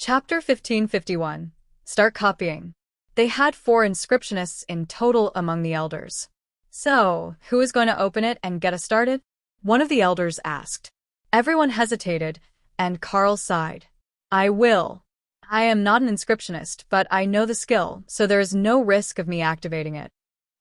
Chapter 1551. Start copying. They had 4 inscriptionists in total among the elders. So, who is going to open it and get us started? One of the elders asked. Everyone hesitated, and Carl sighed. I will. I am not an inscriptionist, but I know the skill, so there is no risk of me activating it.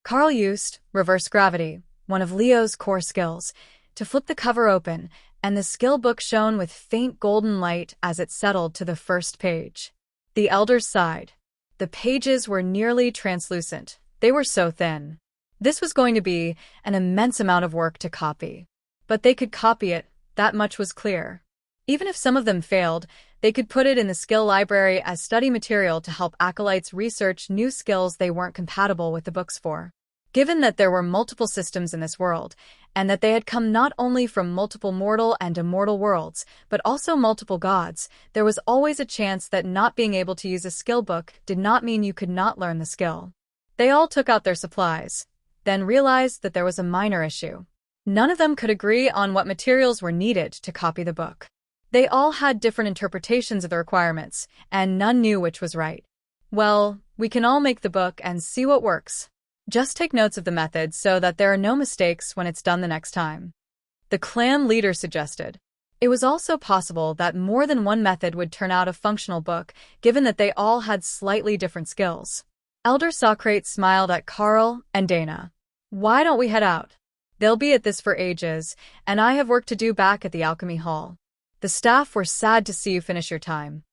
Carl used reverse gravity, one of Leo's core skills, to flip the cover open, and the skill book shone with faint golden light as it settled to the first page. The elders sighed. The pages were nearly translucent. They were so thin. This was going to be an immense amount of work to copy. But they could copy it, that much was clear. Even if some of them failed, they could put it in the skill library as study material to help acolytes research new skills they weren't compatible with the books for. Given that there were multiple systems in this world, and that they had come not only from multiple mortal and immortal worlds, but also multiple gods, there was always a chance that not being able to use a skill book did not mean you could not learn the skill. They all took out their supplies, then realized that there was a minor issue. None of them could agree on what materials were needed to copy the book. They all had different interpretations of the requirements, and none knew which was right. Well, we can all make the book and see what works. Just take notes of the method so that there are no mistakes when it's done the next time. The clan leader suggested. It was also possible that more than one method would turn out a functional book, given that they all had slightly different skills. Elder Socrates smiled at Carl and Dana. Why don't we head out? They'll be at this for ages, and I have work to do back at the Alchemy Hall. The staff were sad to see you finish your time.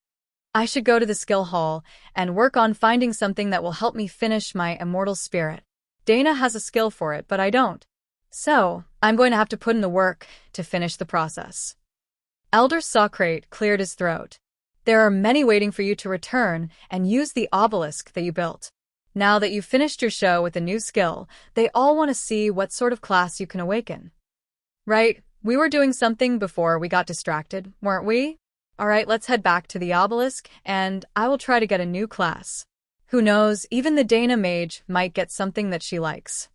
I should go to the skill hall and work on finding something that will help me finish my immortal spirit. Dana has a skill for it, but I don't. So, I'm going to have to put in the work to finish the process. Elder Socrates cleared his throat. There are many waiting for you to return and use the obelisk that you built. Now that you've finished your show with a new skill, they all want to see what sort of class you can awaken. Right, we were doing something before we got distracted, weren't we? Alright, let's head back to the obelisk, and I will try to get a new class. Who knows, even the Dana mage might get something that she likes.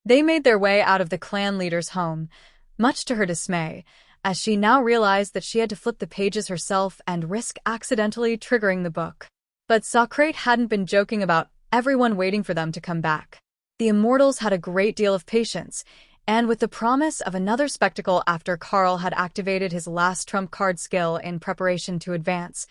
They made their way out of the clan leader's home, much to her dismay, as she now realized that she had to flip the pages herself and risk accidentally triggering the book. But Socrates hadn't been joking about everyone waiting for them to come back. The immortals had a great deal of patience, and with the promise of another spectacle after Carl had activated his last trump card skill in preparation to advance,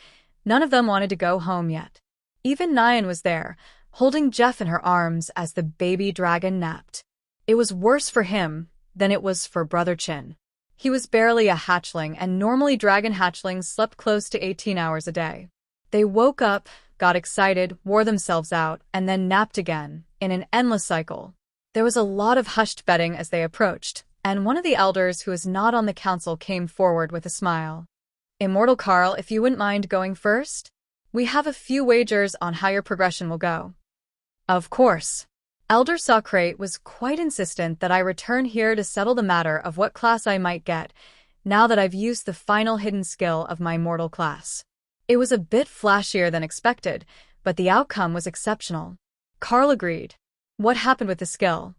none of them wanted to go home yet. Even Nyan was there, holding Jeff in her arms as the baby dragon napped. It was worse for him than it was for Brother Chin. He was barely a hatchling, and normally dragon hatchlings slept close to 18 hours a day. They woke up, got excited, wore themselves out, and then napped again, in an endless cycle. There was a lot of hushed betting as they approached, and one of the elders who was not on the council came forward with a smile. Immortal Carl, if you wouldn't mind going first? We have a few wagers on how your progression will go. Of course. Elder Socrates was quite insistent that I return here to settle the matter of what class I might get, now that I've used the final hidden skill of my mortal class. It was a bit flashier than expected, but the outcome was exceptional. Carl agreed. What happened with the skill?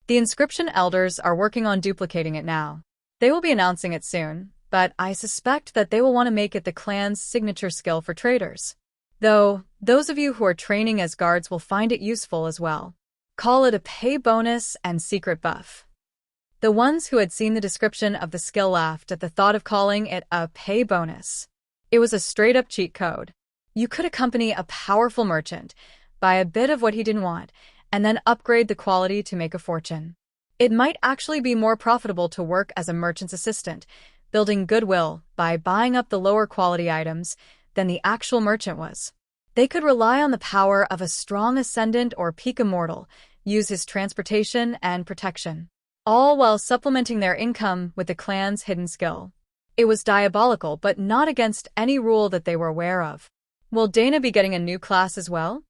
The inscription elders are working on duplicating it now. They will be announcing it soon, but I suspect that they will want to make it the clan's signature skill for traders. Though, those of you who are training as guards will find it useful as well. Call it a pay bonus and secret buff. The ones who had seen the description of the skill laughed at the thought of calling it a pay bonus. It was a straight-up cheat code. You could accompany a powerful merchant, buy a bit of what he didn't want, and then upgrade the quality to make a fortune. It might actually be more profitable to work as a merchant's assistant, building goodwill by buying up the lower quality items, than the actual merchant was. They could rely on the power of a strong ascendant or peak immortal, use his transportation and protection, all while supplementing their income with the clan's hidden skill. It was diabolical, but not against any rule that they were aware of. Will Dana be getting a new class as well?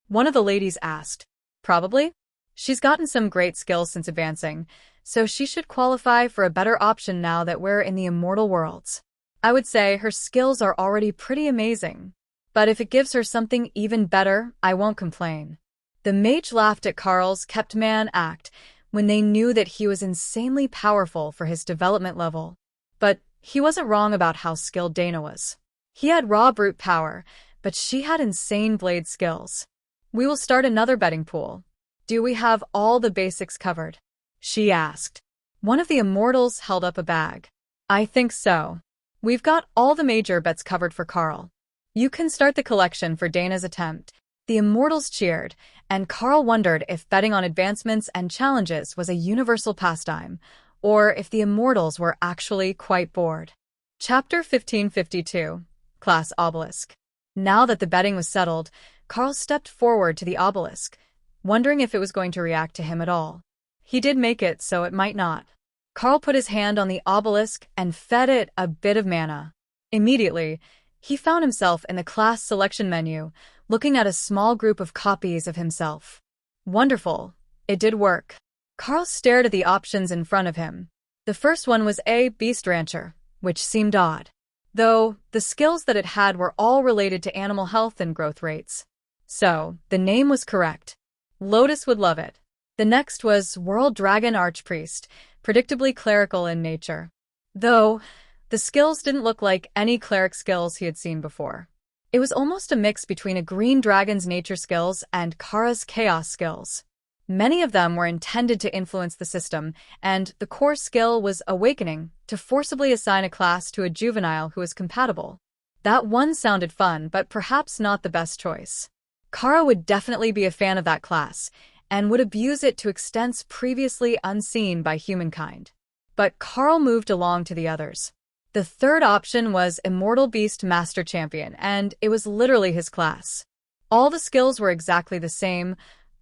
One of the ladies asked. Probably. She's gotten some great skills since advancing, so she should qualify for a better option now that we're in the immortal worlds. I would say her skills are already pretty amazing. But if it gives her something even better, I won't complain. The mage laughed at Carl's kept man act when they knew that he was insanely powerful for his development level. But he wasn't wrong about how skilled Dana was. He had raw brute power, but she had insane blade skills. We will start another betting pool. Do we have all the basics covered? She asked. One of the immortals held up a bag. I think so. We've got all the major bets covered for Carl. You can start the collection for Dana's attempt. The immortals cheered, and Carl wondered if betting on advancements and challenges was a universal pastime, or if the immortals were actually quite bored. Chapter 1552. Class Obelisk. Now that the betting was settled, Carl stepped forward to the obelisk, wondering if it was going to react to him at all. He did make it, so it might not. Carl put his hand on the obelisk and fed it a bit of mana. Immediately, he found himself in the class selection menu, looking at a small group of copies of himself. Wonderful. It did work. Carl stared at the options in front of him. The first one was a Beast Rancher, which seemed odd, though the skills that it had were all related to animal health and growth rates. So, the name was correct. Lotus would love it. The next was World Dragon Archpriest, predictably clerical in nature. Though, the skills didn't look like any cleric skills he had seen before. It was almost a mix between a green dragon's nature skills and Kara's chaos skills. Many of them were intended to influence the system, and the core skill was Awakening, to forcibly assign a class to a juvenile who was compatible. That one sounded fun, but perhaps not the best choice. Kara would definitely be a fan of that class, and would abuse it to extents previously unseen by humankind. But Carl moved along to the others. The third option was Immortal Beast Master Champion, and it was literally his class. All the skills were exactly the same,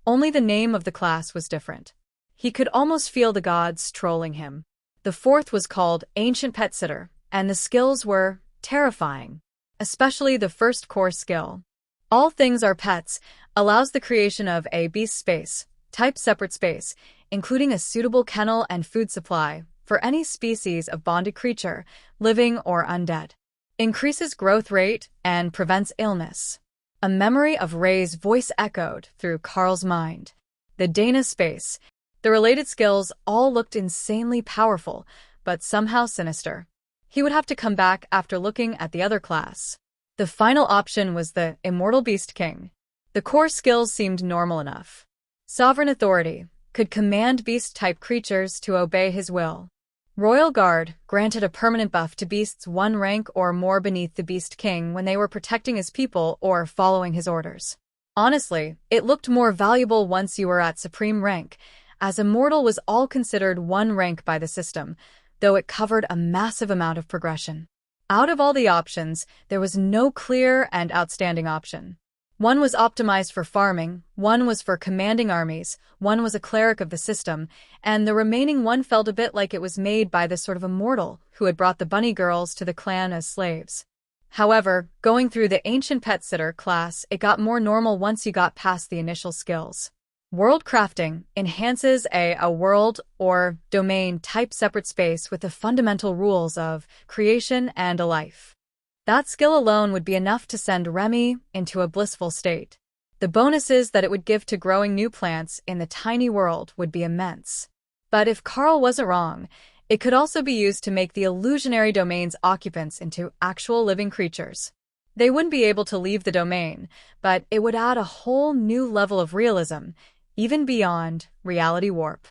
only the name of the class was different. He could almost feel the gods trolling him. The fourth was called Ancient Pet Sitter, and the skills were terrifying, especially the first core skill. All things are pets allows the creation of a beast space, type separate space, including a suitable kennel and food supply for any species of bonded creature, living or undead. Increases growth rate and prevents illness. A memory of Ray's voice echoed through Carl's mind. The Dana space. The related skills all looked insanely powerful, but somehow sinister. He would have to come back after looking at the other class. The final option was the Immortal Beast King. The core skills seemed normal enough. Sovereign authority, could command beast-type creatures to obey his will. Royal Guard, granted a permanent buff to beasts one rank or more beneath the Beast King when they were protecting his people or following his orders. Honestly, it looked more valuable once you were at supreme rank, as Immortal was all considered one rank by the system, though it covered a massive amount of progression. Out of all the options, there was no clear and outstanding option. One was optimized for farming, one was for commanding armies, one was a cleric of the system, and the remaining one felt a bit like it was made by the sort of immortal who had brought the bunny girls to the clan as slaves. However, going through the Ancient Pet Sitter class, it got more normal once you got past the initial skills. World Crafting enhances a world or domain type separate space with the fundamental rules of creation and a life. That skill alone would be enough to send Remy into a blissful state. The bonuses that it would give to growing new plants in the tiny world would be immense. But if Carl wasn't wrong, it could also be used to make the illusionary domain's occupants into actual living creatures. They wouldn't be able to leave the domain, but it would add a whole new level of realism, even beyond reality warp.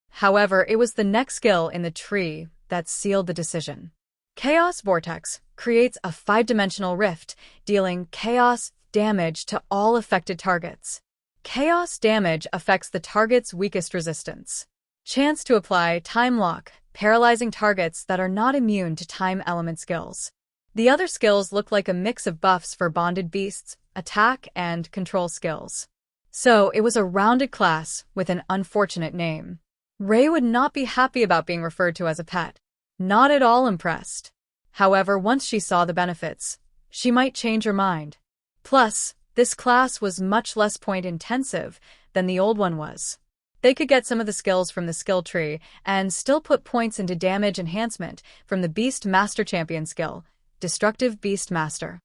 However, it was the next skill in the tree that sealed the decision. Chaos Vortex creates a 5-dimensional rift, dealing chaos damage to all affected targets. Chaos damage affects the target's weakest resistance. Chance to apply Time Lock, paralyzing targets that are not immune to time element skills. The other skills look like a mix of buffs for bonded beasts, attack, and control skills. So it was a rounded class with an unfortunate name. Ray would not be happy about being referred to as a pet. Not at all impressed. However, once she saw the benefits, she might change her mind. Plus, this class was much less point-intensive than the old one was. They could get some of the skills from the skill tree and still put points into damage enhancement from the Beast Master Champion skill, Destructive Beast Master.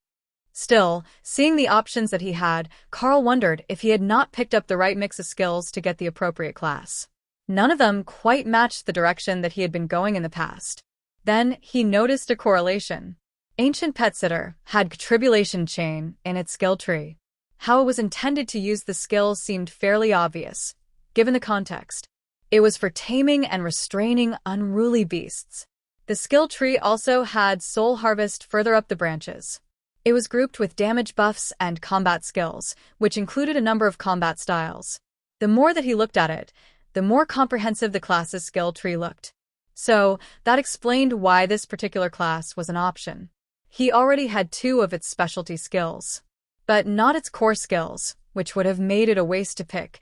Still, seeing the options that he had, Carl wondered if he had not picked up the right mix of skills to get the appropriate class. None of them quite matched the direction that he had been going in the past. Then he noticed a correlation. Ancient Pet Sitter had Tribulation Chain in its skill tree. How it was intended to use the skill seemed fairly obvious, given the context. It was for taming and restraining unruly beasts. The skill tree also had Soul Harvest further up the branches. It was grouped with damage buffs and combat skills, which included a number of combat styles. The more that he looked at it, the more comprehensive the class's skill tree looked. So, that explained why this particular class was an option. He already had 2 of its specialty skills, but not its core skills, which would have made it a waste to pick,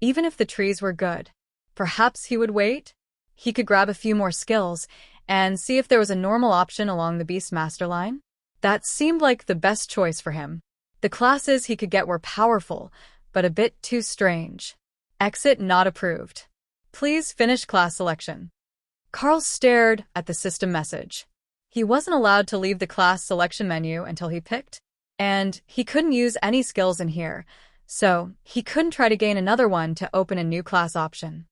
even if the trees were good. Perhaps he would wait? He could grab a few more skills and see if there was a normal option along the Beastmaster line. That seemed like the best choice for him. The classes he could get were powerful, but a bit too strange. Exit not approved. Please finish class selection. Carl stared at the system message. He wasn't allowed to leave the class selection menu until he picked, and he couldn't use any skills in here, so he couldn't try to gain another one to open a new class option.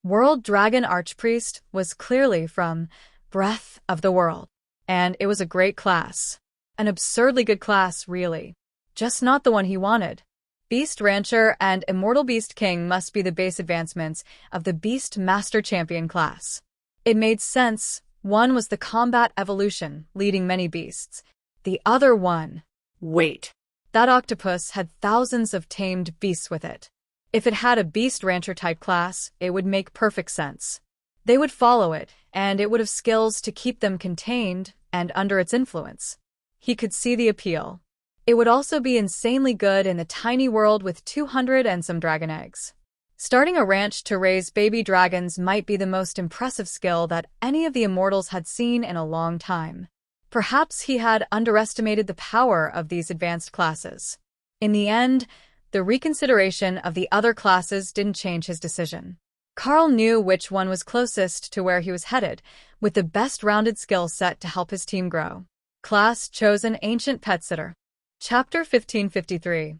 World Dragon Archpriest was clearly from Breath of the World, and it was a great class. An absurdly good class, really. Just not the one he wanted. Beast Rancher and Immortal Beast King must be the base advancements of the Beast Master Champion class. It made sense. One was the combat evolution, leading many beasts. The other one... Wait. That octopus had thousands of tamed beasts with it. If it had a Beast Rancher-type class, it would make perfect sense. They would follow it, and it would have skills to keep them contained and under its influence. He could see the appeal. It would also be insanely good in the tiny world with 200 and some dragon eggs. Starting a ranch to raise baby dragons might be the most impressive skill that any of the immortals had seen in a long time. Perhaps he had underestimated the power of these advanced classes. In the end, the reconsideration of the other classes didn't change his decision. Carl knew which one was closest to where he was headed, with the best rounded skill set to help his team grow. Class chosen: Ancient Pet Sitter. Chapter 1553.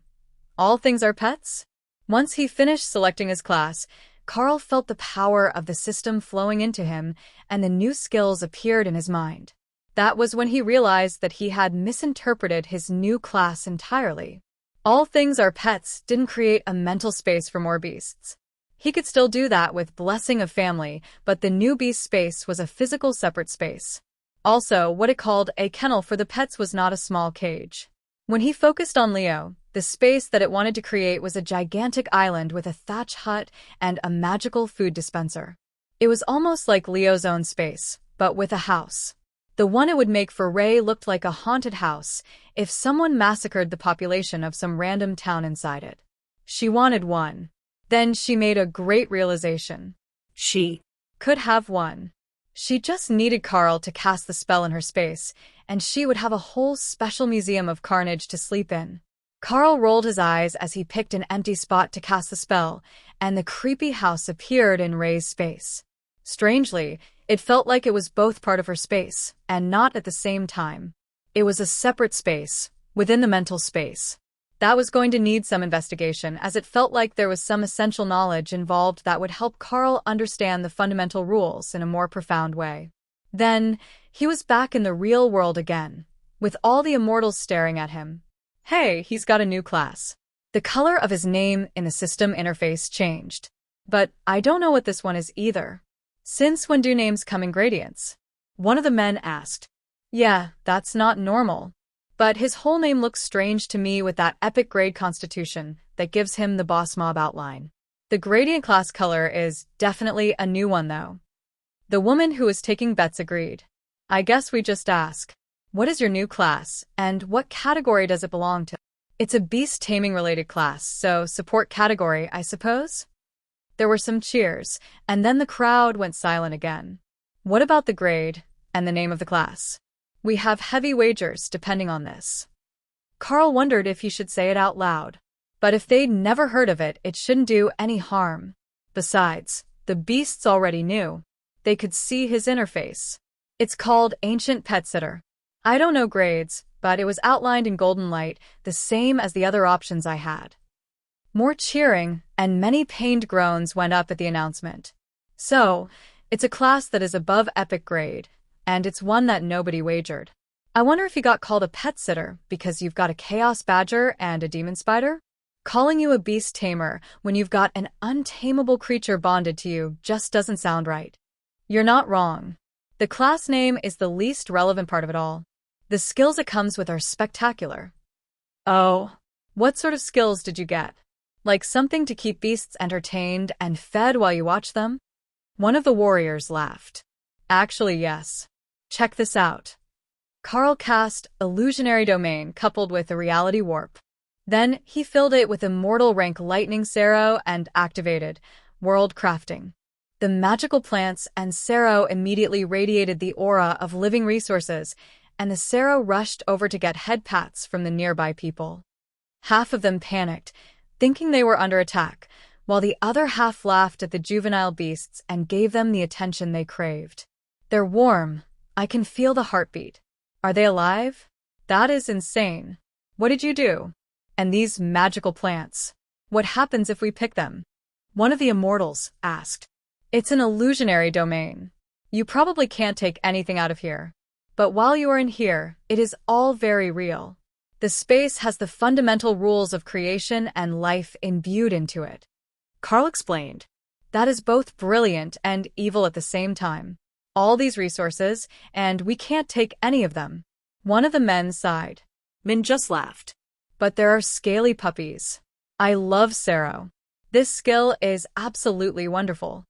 All things are pets? Once he finished selecting his class, Carl felt the power of the system flowing into him, and the new skills appeared in his mind. That was when he realized that he had misinterpreted his new class entirely. All things are pets didn't create a mental space for more beasts. He could still do that with Blessing of Family, but the new beast space was a physical separate space. Also, what it called a kennel for the pets was not a small cage. When he focused on Leo, the space that it wanted to create was a gigantic island with a thatch hut and a magical food dispenser. It was almost like Leo's own space, but with a house. The one it would make for Ray looked like a haunted house if someone massacred the population of some random town inside it. She wanted one. Then she made a great realization. She could have one. She just needed Carl to cast the spell in her space, and she would have a whole special museum of carnage to sleep in. Carl rolled his eyes as he picked an empty spot to cast the spell, and the creepy house appeared in Ray's space. Strangely, it felt like it was both part of her space, and not at the same time. It was a separate space, within the mental space. That was going to need some investigation, as it felt like there was some essential knowledge involved that would help Carl understand the fundamental rules in a more profound way. Then, he was back in the real world again, with all the immortals staring at him. Hey, he's got a new class. The color of his name in the system interface changed. But I don't know what this one is either. Since when do names come in gradients? One of the men asked. Yeah, that's not normal. But his whole name looks strange to me with that epic grade constitution that gives him the boss mob outline. The gradient class color is definitely a new one though. The woman who was taking bets agreed. I guess we just ask. What is your new class, and what category does it belong to? It's a beast taming related class, so support category, I suppose? There were some cheers, and then the crowd went silent again. What about the grade and the name of the class? We have heavy wagers depending on this. Carl wondered if he should say it out loud. But if they'd never heard of it, it shouldn't do any harm. Besides, the beasts already knew. They could see his interface. It's called Ancient Pet Sitter. I don't know grades, but it was outlined in golden light, the same as the other options I had. More cheering, and many pained groans went up at the announcement. So, it's a class that is above epic grade, and it's one that nobody wagered. I wonder if you got called a pet sitter because you've got a chaos badger and a demon spider? Calling you a beast tamer when you've got an untamable creature bonded to you just doesn't sound right. You're not wrong. The class name is the least relevant part of it all. The skills it comes with are spectacular. Oh, what sort of skills did you get? Like something to keep beasts entertained and fed while you watch them? One of the warriors laughed. Actually, yes. Check this out. Carl cast Illusionary Domain coupled with a Reality Warp. Then he filled it with Immortal Rank Lightning Sero and activated World Crafting. The magical plants and Sero immediately radiated the aura of living resources, and the Sero rushed over to get head pats from the nearby people. Half of them panicked, thinking they were under attack, while the other half laughed at the juvenile beasts and gave them the attention they craved. They're warm. I can feel the heartbeat. Are they alive? That is insane. What did you do? And these magical plants. What happens if we pick them? One of the immortals asked. It's an illusionary domain. You probably can't take anything out of here. But while you are in here, it is all very real. The space has the fundamental rules of creation and life imbued into it. Carl explained. That is both brilliant and evil at the same time. All these resources, and we can't take any of them. One of the men sighed. Min just laughed. But there are scaly puppies. I love Sero. This skill is absolutely wonderful.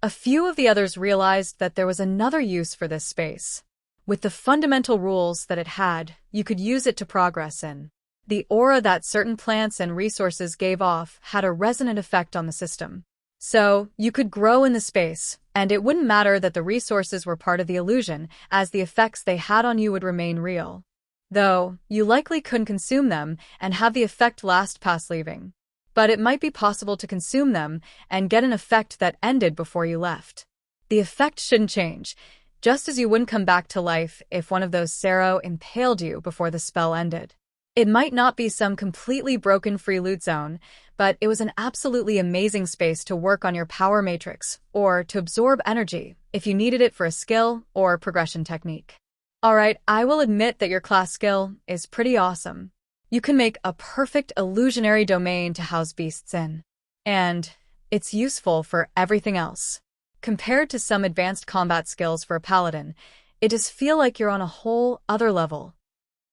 A few of the others realized that there was another use for this space. With the fundamental rules that it had, you could use it to progress in. The aura that certain plants and resources gave off had a resonant effect on the system. So, you could grow in the space, and it wouldn't matter that the resources were part of the illusion, as the effects they had on you would remain real. Though, you likely couldn't consume them and have the effect last past leaving. But it might be possible to consume them and get an effect that ended before you left. The effect shouldn't change, just as you wouldn't come back to life if one of those Sero impaled you before the spell ended. It might not be some completely broken free loot zone, but it was an absolutely amazing space to work on your power matrix, or to absorb energy if you needed it for a skill or progression technique. Alright, I will admit that your class skill is pretty awesome. You can make a perfect illusionary domain to house beasts in. And it's useful for everything else. Compared to some advanced combat skills for a paladin, it does feel like you're on a whole other level.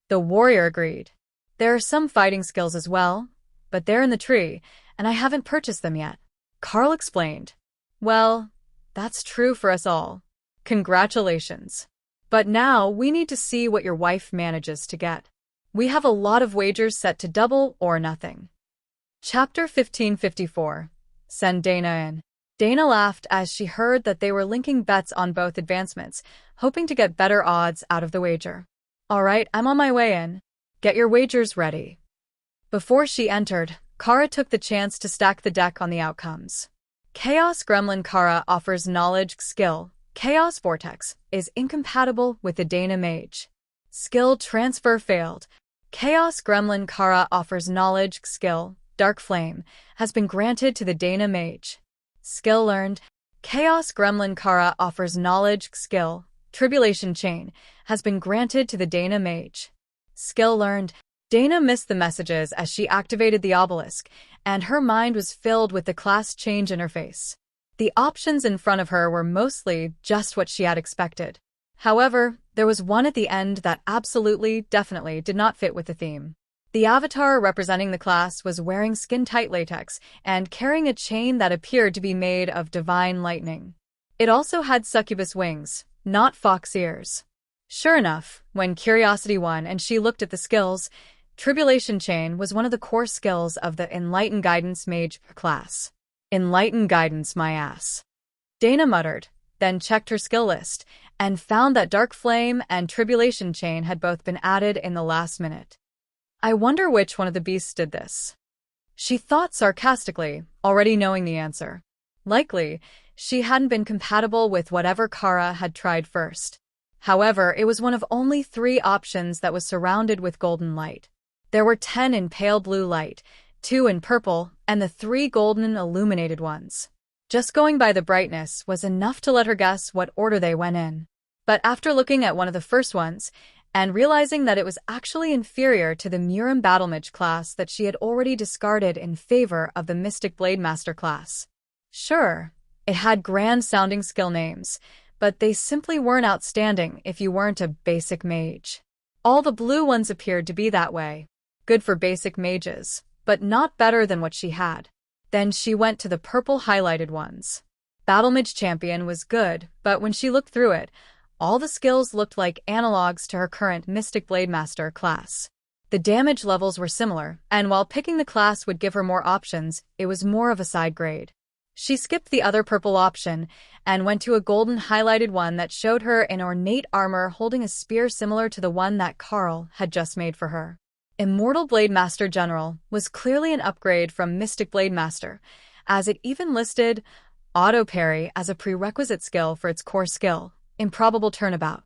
The warrior agreed. There are some fighting skills as well, but they're in the tree, and I haven't purchased them yet. Carl explained. Well, that's true for us all. Congratulations. But now we need to see what your wife manages to get. We have a lot of wagers set to double or nothing. Chapter 1554. Send Dana in. Dana laughed as she heard that they were linking bets on both advancements, hoping to get better odds out of the wager. Alright, I'm on my way in. Get your wagers ready. Before she entered, Kara took the chance to stack the deck on the outcomes. Chaos Gremlin Kara offers knowledge skill. Chaos Vortex is incompatible with the Dana Mage. Skill transfer failed. Chaos Gremlin Kara offers knowledge skill. Dark Flame has been granted to the Dana Mage. Skill learned. Chaos Gremlin Kara offers knowledge skill. Tribulation Chain has been granted to the Dana Mage. Skill learned. Dana missed the messages as she activated the obelisk, and her mind was filled with the class change interface. The options in front of her were mostly just what she had expected. However, there was one at the end that absolutely, definitely did not fit with the theme. The avatar representing the class was wearing skin-tight latex and carrying a chain that appeared to be made of divine lightning. It also had succubus wings, not fox ears. Sure enough, when curiosity won and she looked at the skills, Tribulation Chain was one of the core skills of the Enlightened Guidance Mage class. Enlightened Guidance, my ass. Dana muttered, then checked her skill list, and found that Dark Flame and Tribulation Chain had both been added in the last minute. I wonder which one of the beasts did this. She thought sarcastically, already knowing the answer. Likely, she hadn't been compatible with whatever Kara had tried first. However, it was one of only 3 options that was surrounded with golden light. There were 10 in pale blue light, 2 in purple, and the 3 golden illuminated ones. Just going by the brightness was enough to let her guess what order they went in. But after looking at one of the first ones, and realizing that it was actually inferior to the Murim Battlemage class that she had already discarded in favor of the Mystic Blade Master class. Sure, it had grand-sounding skill names, but they simply weren't outstanding if you weren't a basic mage. All the blue ones appeared to be that way. Good for basic mages, but not better than what she had. Then she went to the purple highlighted ones. Battlemage Champion was good, but when she looked through it, all the skills looked like analogs to her current Mystic Blade Master class. The damage levels were similar, and while picking the class would give her more options, it was more of a side grade. She skipped the other purple option and went to a golden highlighted one that showed her in ornate armor holding a spear similar to the one that Carl had just made for her. Immortal Blade Master General was clearly an upgrade from Mystic Blade Master, as it even listed Auto Parry as a prerequisite skill for its core skill, Improbable Turnabout.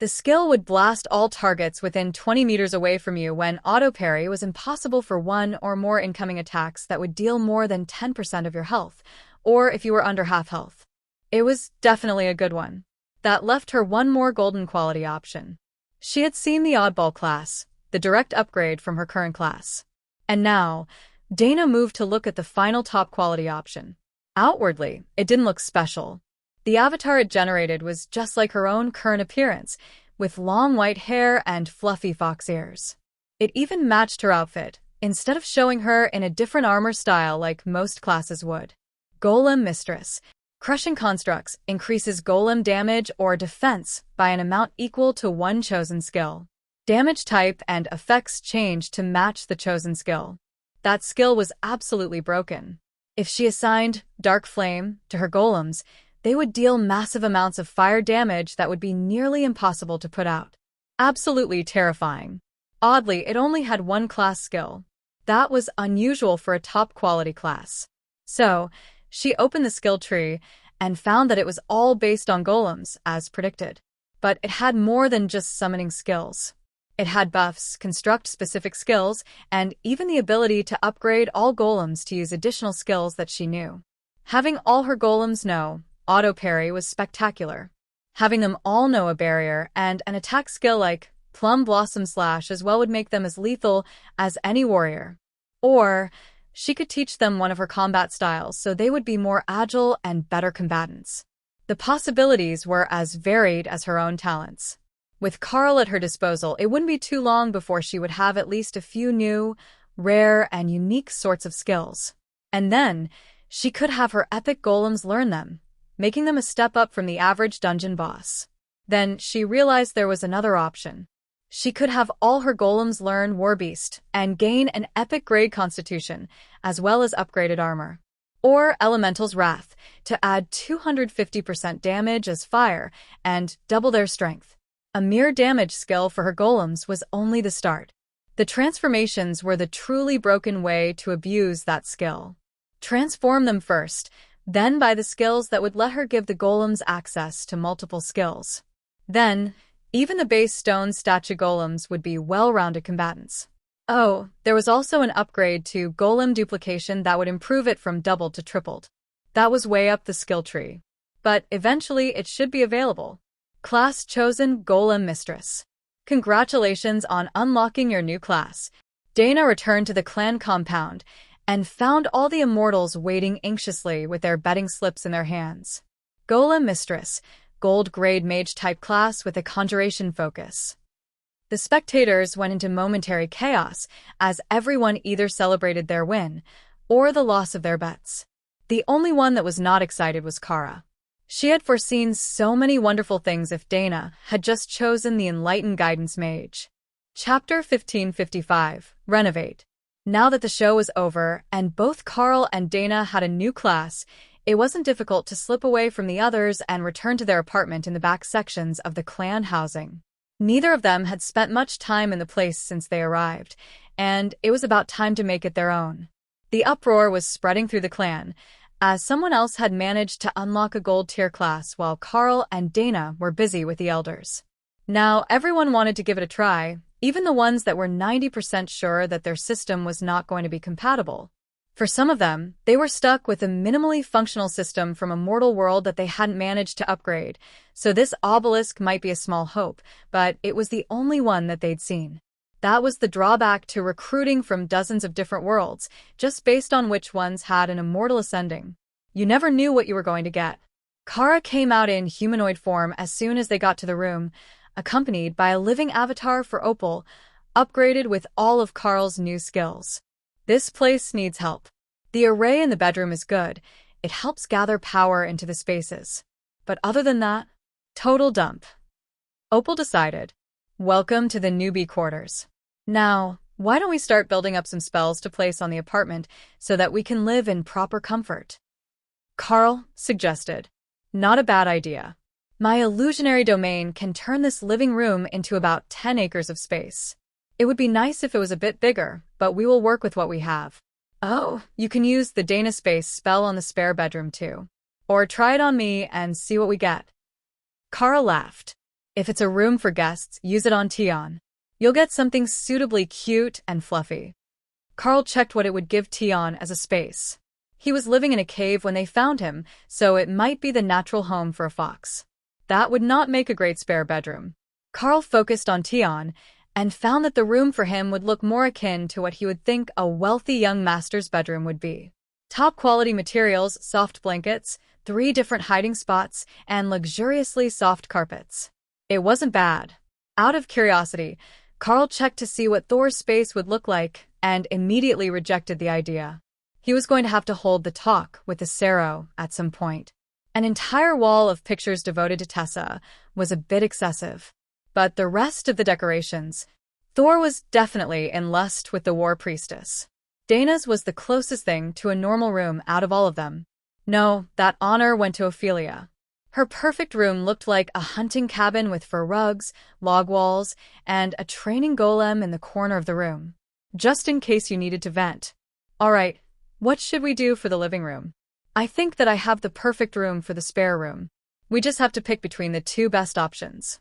The skill would blast all targets within 20 meters away from you when Auto Parry was impossible for one or more incoming attacks that would deal more than 10% of your health, or if you were under half health. It was definitely a good one. That left her one more golden quality option. She had seen the Oddball class, the direct upgrade from her current class. And now, Dana moved to look at the final top quality option. Outwardly, it didn't look special. The avatar it generated was just like her own current appearance, with long white hair and fluffy fox ears. It even matched her outfit, instead of showing her in a different armor style like most classes would. Golem Mistress. Crushing constructs increases golem damage or defense by an amount equal to one chosen skill. Damage type and effects change to match the chosen skill. That skill was absolutely broken. If she assigned Dark Flame to her golems, they would deal massive amounts of fire damage that would be nearly impossible to put out. Absolutely terrifying. Oddly, it only had one class skill. That was unusual for a top-quality class. So, she opened the skill tree and found that it was all based on golems, as predicted. But it had more than just summoning skills. It had buffs, construct specific skills, and even the ability to upgrade all golems to use additional skills that she knew. Having all her golems know Auto Parry was spectacular. Having them all know a barrier and an attack skill like Plum Blossom Slash as well would make them as lethal as any warrior. Or she could teach them one of her combat styles so they would be more agile and better combatants. The possibilities were as varied as her own talents. With Carl at her disposal, it wouldn't be too long before she would have at least a few new, rare, and unique sorts of skills. And then, she could have her epic golems learn them, making them a step up from the average dungeon boss. Then, she realized there was another option. She could have all her golems learn Warbeast and gain an epic grade constitution, as well as upgraded armor. Or Elemental's Wrath, to add 250% damage as fire and double their strength. A mere damage skill for her golems was only the start. The transformations were the truly broken way to abuse that skill. Transform them first, then buy the skills that would let her give the golems access to multiple skills. Then, even the base stone statue golems would be well-rounded combatants. Oh, there was also an upgrade to golem duplication that would improve it from doubled to tripled. That was way up the skill tree. But eventually it should be available. Class chosen Golem Mistress. Congratulations on unlocking your new class. Dana returned to the clan compound and found all the immortals waiting anxiously with their betting slips in their hands. Golem Mistress, gold grade mage type class with a conjuration focus. The spectators went into momentary chaos as everyone either celebrated their win or the loss of their bets. The only one that was not excited was Kara. She had foreseen so many wonderful things if Dana had just chosen the Enlightened Guidance Mage. Chapter 1555, Renovate. Now that the show was over and both Carl and Dana had a new class, it wasn't difficult to slip away from the others and return to their apartment in the back sections of the clan housing. Neither of them had spent much time in the place since they arrived, and it was about time to make it their own. The uproar was spreading through the clan, as someone else had managed to unlock a gold tier class while Carl and Dana were busy with the elders. Now everyone wanted to give it a try, even the ones that were 90% sure that their system was not going to be compatible. For some of them, they were stuck with a minimally functional system from a mortal world that they hadn't managed to upgrade, so this obelisk might be a small hope, but it was the only one that they'd seen. That was the drawback to recruiting from dozens of different worlds, just based on which ones had an immortal ascending. You never knew what you were going to get. Kara came out in humanoid form as soon as they got to the room, accompanied by a living avatar for Opal, upgraded with all of Carl's new skills. This place needs help. The array in the bedroom is good. It helps gather power into the spaces. But other than that, total dump. Opal decided. Welcome to the newbie quarters. Now, why don't we start building up some spells to place on the apartment so that we can live in proper comfort? Carl suggested. Not a bad idea. My illusionary domain can turn this living room into about 10 acres of space. It would be nice if it was a bit bigger, but we will work with what we have. Oh, you can use the Dana Space spell on the spare bedroom too. Or try it on me and see what we get. Kara laughed. If it's a room for guests, use it on Tion. You'll get something suitably cute and fluffy. Carl checked what it would give Tion as a space. He was living in a cave when they found him, so it might be the natural home for a fox. That would not make a great spare bedroom. Carl focused on Tion and found that the room for him would look more akin to what he would think a wealthy young master's bedroom would be. Top-quality materials, soft blankets, 3 different hiding spots, and luxuriously soft carpets. It wasn't bad. Out of curiosity, Carl checked to see what Thor's space would look like and immediately rejected the idea. He was going to have to hold the talk with the Sero at some point. An entire wall of pictures devoted to Tessa was a bit excessive. But the rest of the decorations, Thor was definitely in lust with the War Priestess. Dana's was the closest thing to a normal room out of all of them. No, that honor went to Ophelia. Her perfect room looked like a hunting cabin with fur rugs, log walls, and a training golem in the corner of the room. Just in case you needed to vent. All right, what should we do for the living room? I think that I have the perfect room for the spare room. We just have to pick between the 2 best options.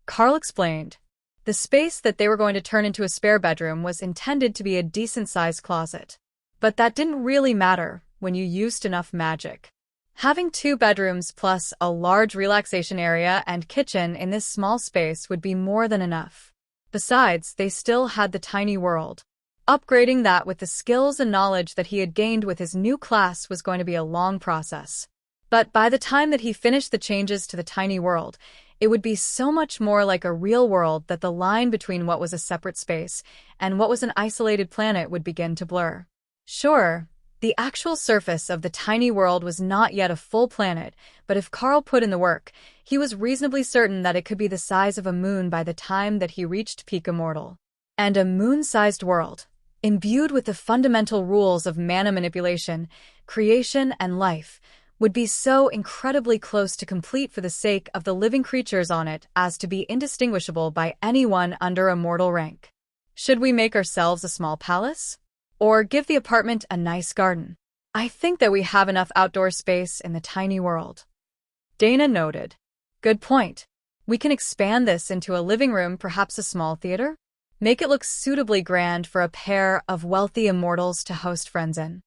Carl explained. The space that they were going to turn into a spare bedroom was intended to be a decent-sized closet. But that didn't really matter when you used enough magic. Having 2 bedrooms plus a large relaxation area and kitchen in this small space would be more than enough. Besides, they still had the tiny world. Upgrading that with the skills and knowledge that he had gained with his new class was going to be a long process. But by the time that he finished the changes to the tiny world, it would be so much more like a real world that the line between what was a separate space and what was an isolated planet would begin to blur. Sure, the actual surface of the tiny world was not yet a full planet, but if Carl put in the work, he was reasonably certain that it could be the size of a moon by the time that he reached peak immortal. And a moon-sized world, imbued with the fundamental rules of mana manipulation, creation, and life, would be so incredibly close to complete for the sake of the living creatures on it as to be indistinguishable by anyone under a mortal rank. Should we make ourselves a small palace? Or give the apartment a nice garden? I think that we have enough outdoor space in the tiny world. Dana noted. Good point. We can expand this into a living room, perhaps a small theater? Make it look suitably grand for a pair of wealthy immortals to host friends in.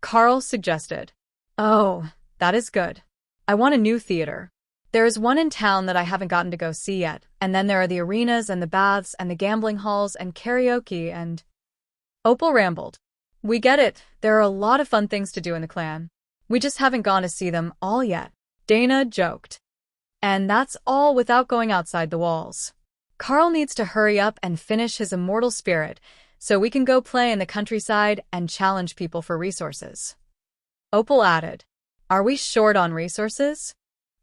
Carl suggested. Oh, that is good. I want a new theater. There is one in town that I haven't gotten to go see yet, and then there are the arenas and the baths and the gambling halls and karaoke and... Opal rambled. We get it. There are a lot of fun things to do in the clan. We just haven't gone to see them all yet. Dana joked. And that's all without going outside the walls. Carl needs to hurry up and finish his immortal spirit so we can go play in the countryside and challenge people for resources. Opal added. Are we short on resources?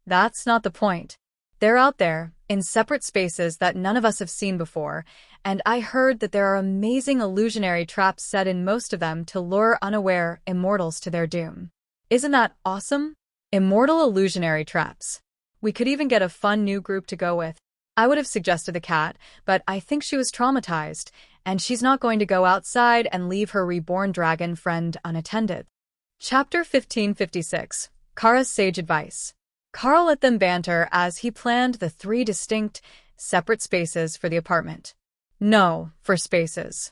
That's not the point. They're out there, in separate spaces that none of us have seen before, and I heard that there are amazing illusionary traps set in most of them to lure unaware immortals to their doom. Isn't that awesome? Immortal illusionary traps. We could even get a fun new group to go with. I would have suggested the cat, but I think she was traumatized, and she's not going to go outside and leave her reborn dragon friend unattended. Chapter 1556. Kara's Sage Advice. Carl let them banter as he planned the 3 distinct, separate spaces for the apartment. No, for spaces.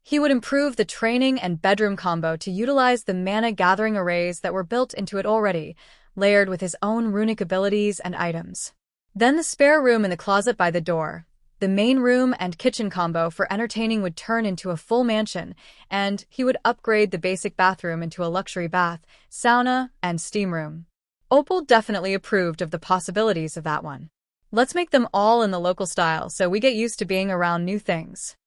He would improve the training and bedroom combo to utilize the mana-gathering arrays that were built into it already, layered with his own runic abilities and items. Then the spare room in the closet by the door. The main room and kitchen combo for entertaining would turn into a full mansion, and he would upgrade the basic bathroom into a luxury bath, sauna, and steam room. Opal definitely approved of the possibilities of that one. Let's make them all in the local style so we get used to being around new things.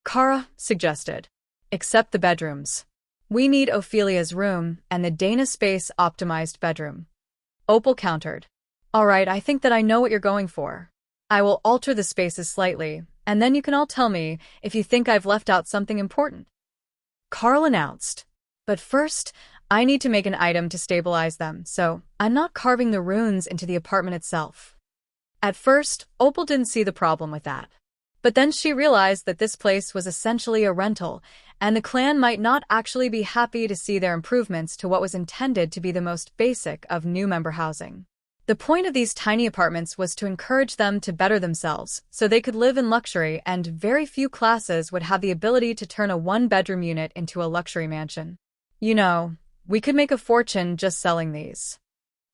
Kara suggested. Except the bedrooms. We need Ophelia's room and the Dana space-optimized bedroom. Opal countered. Alright, I think that I know what you're going for. I will alter the spaces slightly, and then you can all tell me if you think I've left out something important. Carl announced. But first, I need to make an item to stabilize them, so I'm not carving the runes into the apartment itself. At first, Opal didn't see the problem with that. But then she realized that this place was essentially a rental, and the clan might not actually be happy to see their improvements to what was intended to be the most basic of new member housing. The point of these tiny apartments was to encourage them to better themselves, so they could live in luxury, and very few classes would have the ability to turn a one-bedroom unit into a luxury mansion. You know, we could make a fortune just selling these.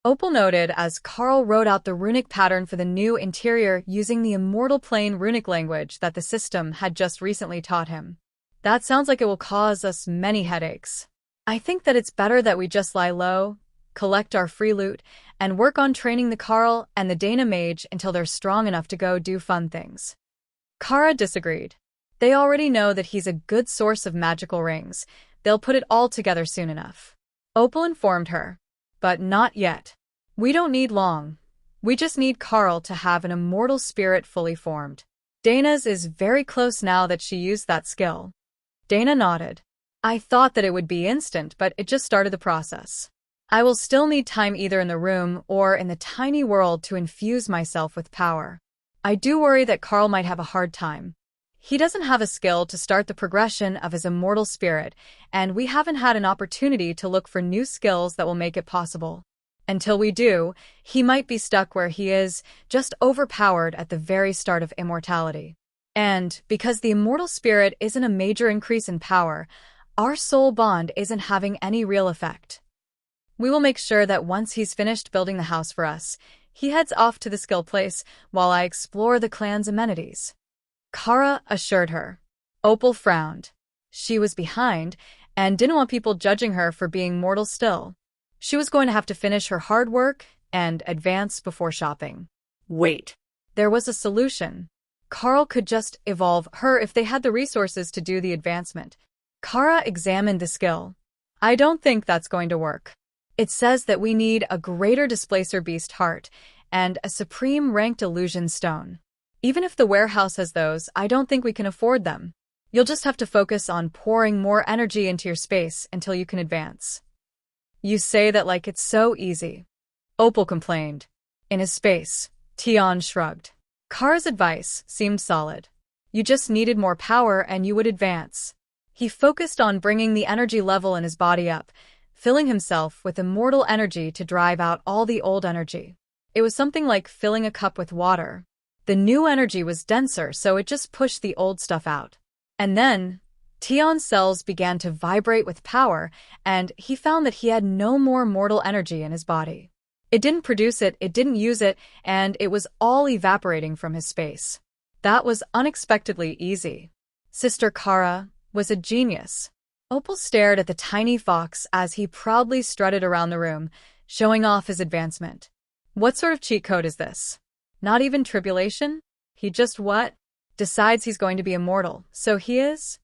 Opal noted as Carl wrote out the runic pattern for the new interior using the Immortal Plane runic language that the system had just recently taught him. That sounds like it will cause us many headaches. I think that it's better that we just lie low, collect our free loot, and work on training the Carl and the Dana mage until they're strong enough to go do fun things. Kara disagreed. They already know that he's a good source of magical rings. They'll put it all together soon enough. Opal informed her. But not yet. We don't need long. We just need Carl to have an immortal spirit fully formed. Dana's is very close now that she used that skill. Dana nodded. I thought that it would be instant, but it just started the process. I will still need time either in the room or in the tiny world to infuse myself with power. I do worry that Carl might have a hard time. He doesn't have a skill to start the progression of his immortal spirit, and we haven't had an opportunity to look for new skills that will make it possible. Until we do, he might be stuck where he is, just overpowered at the very start of immortality. And, because the immortal spirit isn't a major increase in power, our soul bond isn't having any real effect. We will make sure that once he's finished building the house for us, he heads off to the skill place while I explore the clan's amenities. Kara assured her. Opal frowned. She was behind and didn't want people judging her for being mortal still. She was going to have to finish her hard work and advance before shopping. Wait. There was a solution. Carl could just evolve her if they had the resources to do the advancement. Kara examined the skill. I don't think that's going to work. It says that we need a greater displacer beast heart and a supreme ranked illusion stone. Even if the warehouse has those, I don't think we can afford them. You'll just have to focus on pouring more energy into your space until you can advance. You say that like it's so easy. Opal complained. In his space, Tion shrugged. Kara's advice seemed solid. You just needed more power and you would advance. He focused on bringing the energy level in his body up, filling himself with immortal energy to drive out all the old energy. It was something like filling a cup with water. The new energy was denser, so it just pushed the old stuff out. And then, Tion's cells began to vibrate with power, and he found that he had no more mortal energy in his body. It didn't produce it, it didn't use it, and it was all evaporating from his space. That was unexpectedly easy. Sister Kara was a genius. Opal stared at the tiny fox as he proudly strutted around the room, showing off his advancement. What sort of cheat code is this? Not even tribulation? He just what? Decides he's going to be immortal, so he is?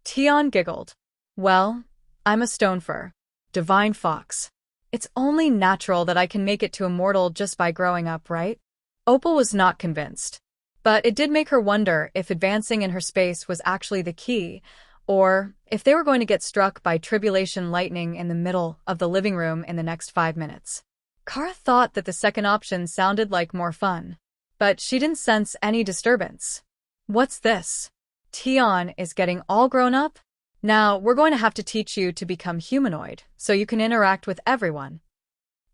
Tion giggled. Well, I'm a Stonefur. Divine Fox. It's only natural that I can make it to immortal just by growing up, right? Opal was not convinced. But it did make her wonder if advancing in her space was actually the key, or if they were going to get struck by tribulation lightning in the middle of the living room in the next 5 minutes. Kara thought that the second option sounded like more fun, but she didn't sense any disturbance. What's this? Tion is getting all grown up? Now, we're going to have to teach you to become humanoid, so you can interact with everyone.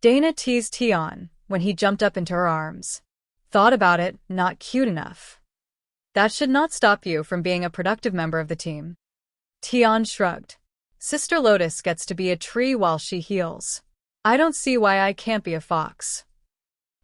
Dana teased Tion when he jumped up into her arms. Thought about it, not cute enough. That should not stop you from being a productive member of the team. Tian shrugged. Sister Lotus gets to be a tree while she heals. I don't see why I can't be a fox.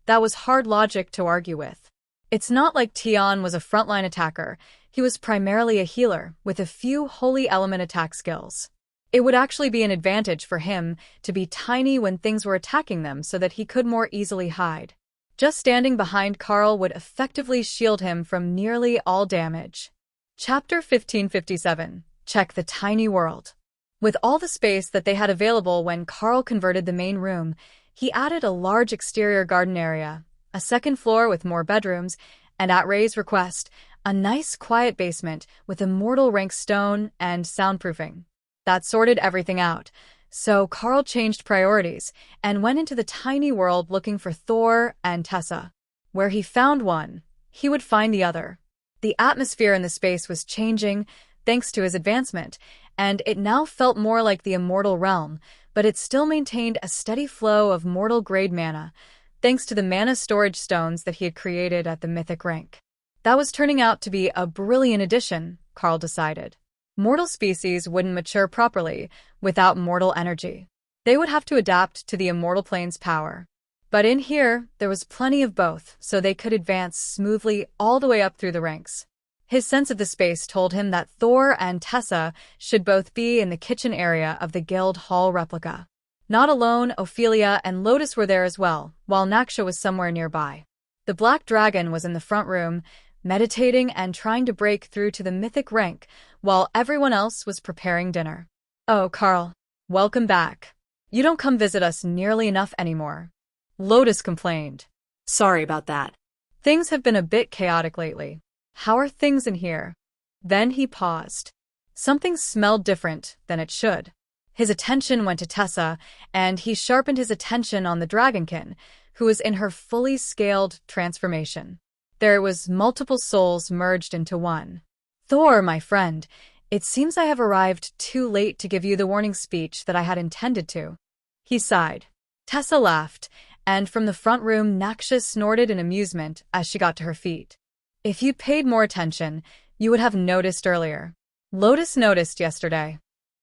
That was hard logic to argue with. It's not like Tian was a frontline attacker. He was primarily a healer, with a few holy element attack skills. It would actually be an advantage for him to be tiny when things were attacking them so that he could more easily hide. Just standing behind Carl would effectively shield him from nearly all damage. Chapter 1557. Check the tiny world. With all the space that they had available when Carl converted the main room, he added a large exterior garden area, a second floor with more bedrooms, and at Ray's request, a nice quiet basement with immortal rank stone and soundproofing. That sorted everything out, so Carl changed priorities and went into the tiny world looking for Thor and Tessa. Where he found one, he would find the other. The atmosphere in the space was changing thanks to his advancement, and it now felt more like the immortal realm, but it still maintained a steady flow of mortal-grade mana, thanks to the mana storage stones that he had created at the mythic rank. That was turning out to be a brilliant addition, Carl decided. Mortal species wouldn't mature properly without mortal energy. They would have to adapt to the immortal plane's power. But in here, there was plenty of both, so they could advance smoothly all the way up through the ranks. His sense of the space told him that Thor and Tessa should both be in the kitchen area of the guild hall replica. Not alone, Ophelia and Lotus were there as well, while Naksha was somewhere nearby. The Black Dragon was in the front room, meditating and trying to break through to the mythic rank, while everyone else was preparing dinner. Oh, Carl, welcome back. You don't come visit us nearly enough anymore. Lotus complained. Sorry about that. Things have been a bit chaotic lately. How are things in here? Then he paused. Something smelled different than it should. His attention went to Tessa, and he sharpened his attention on the Dragonkin, who was in her fully scaled transformation. There was multiple souls merged into one. Thor, my friend, it seems I have arrived too late to give you the warning speech that I had intended to. He sighed. Tessa laughed, and from the front room Naksha snorted in amusement as she got to her feet. If you'd paid more attention, you would have noticed earlier. Lotus noticed yesterday.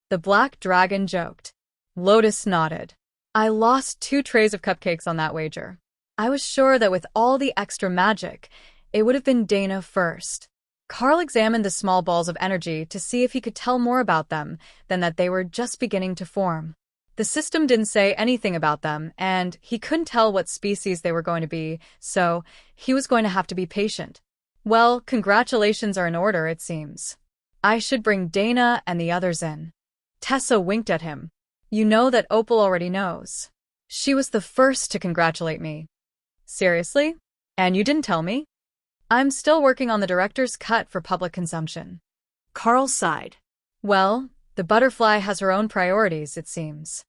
The Black Dragon joked. Lotus nodded. I lost 2 trays of cupcakes on that wager. I was sure that with all the extra magic, it would have been Dana first. Carl examined the small balls of energy to see if he could tell more about them than that they were just beginning to form. The system didn't say anything about them, and he couldn't tell what species they were going to be, so he was going to have to be patient. Well, congratulations are in order, it seems. I should bring Dana and the others in. Tessa winked at him. You know that Opal already knows. She was the first to congratulate me. Seriously? And you didn't tell me? I'm still working on the director's cut for public consumption. Carl sighed. Well, the butterfly has her own priorities, it seems.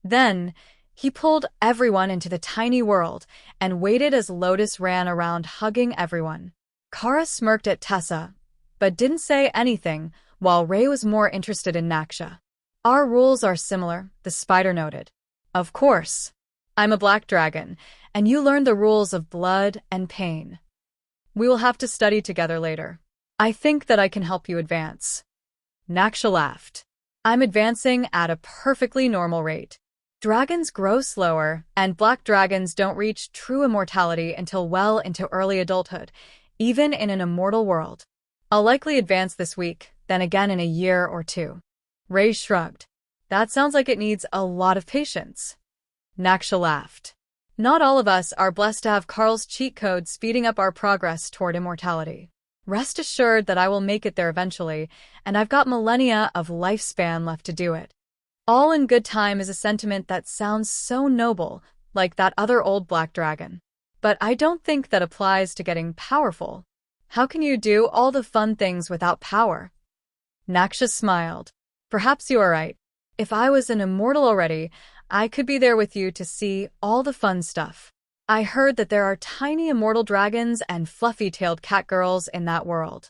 Then, he pulled everyone into the tiny world and waited as Lotus ran around hugging everyone. Kara smirked at Tessa, but didn't say anything, while Ray was more interested in Naksha. Our rules are similar, the spider noted. Of course. I'm a black dragon, and you learned the rules of blood and pain. We will have to study together later. I think that I can help you advance. Naksha laughed. I'm advancing at a perfectly normal rate. Dragons grow slower, and black dragons don't reach true immortality until well into early adulthood, even in an immortal world. I'll likely advance this week, then again in a year or 2. Ray shrugged. That sounds like it needs a lot of patience. Naksha laughed. Not all of us are blessed to have Carl's cheat code speeding up our progress toward immortality. Rest assured that I will make it there eventually, and I've got millennia of lifespan left to do it. All in good time is a sentiment that sounds so noble, like that other old black dragon. But I don't think that applies to getting powerful. How can you do all the fun things without power? Naksha smiled. Perhaps you are right. If I was an immortal already, I could be there with you to see all the fun stuff. I heard that there are tiny immortal dragons and fluffy-tailed catgirls in that world.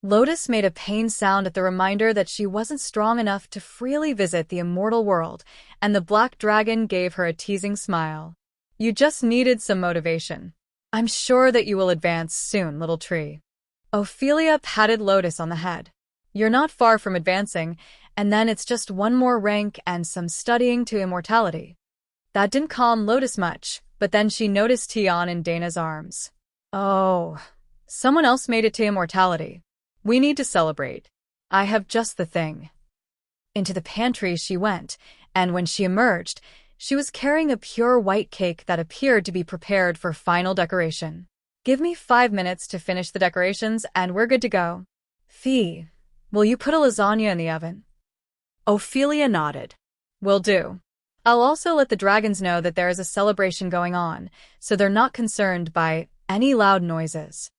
Lotus made a pained sound at the reminder that she wasn't strong enough to freely visit the immortal world, and the black dragon gave her a teasing smile. You just needed some motivation. I'm sure that you will advance soon, little tree. Ophelia patted Lotus on the head. You're not far from advancing, and then it's just one more rank and some studying to immortality. That didn't calm Lotus much, but then she noticed Tian in Dana's arms. Oh, someone else made it to immortality. We need to celebrate. I have just the thing. Into the pantry she went, and when she emerged, she was carrying a pure white cake that appeared to be prepared for final decoration. Give me 5 minutes to finish the decorations and we're good to go. Fee, will you put a lasagna in the oven? Ophelia nodded. Will do. I'll also let the dragons know that there is a celebration going on, so they're not concerned by any loud noises.